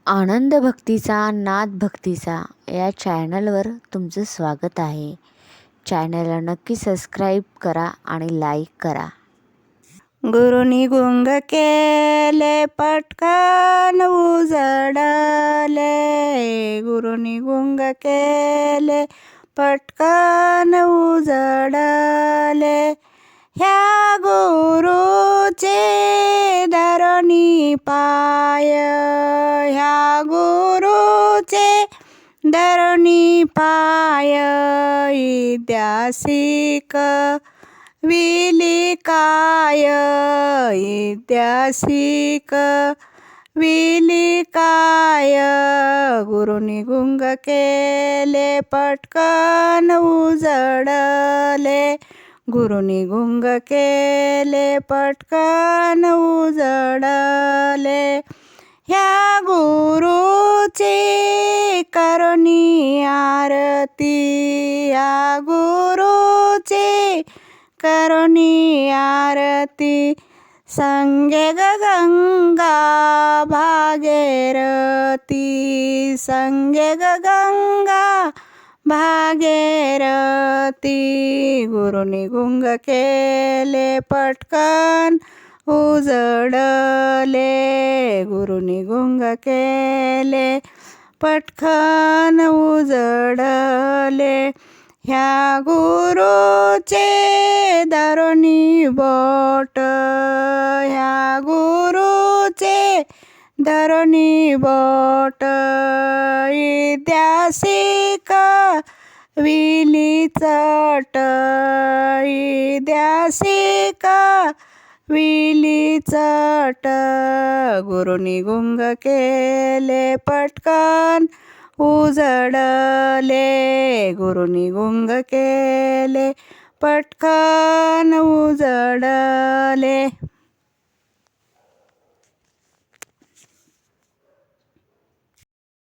आनंद भक्तीचा नाद भक्तीचा या चॅनलवर तुमचं स्वागत आहे. चॅनलला नक्की सबस्क्राईब करा आणि लाईक करा. गुरुनी गुंग केले पटकन उजडले, गुरुनी गुंग केले पटकन उजडले. ह्या गुरुचे धरणी पाय, ह्या गुरुचे धरणी पाय. इद्यासिक विली काय, इद्यासिक विली काय. गुरुनी गुंग केले पटकन उजडले, गुरुनी गुंग केले पटकन उजडले. ह्या गुरुची करुणी आरती, ह्या गुरुची करुणी आरती. संगे गंगा भागीरथी, संगे गंगा भागीरथी. गुरुनी गुंग केले पटकन उजडले, गुरुनी गुंग केले पटकन उजडले. ह्या गुरुचे धरणी बोट, ह्या गुरुचे धरणी बोट. इद्यासिक विली चट, इद्यासिक विली चट. गुरुनी गुंग केले पटकन उजडले, गुरुनी गुंग केले पटकन उजडले.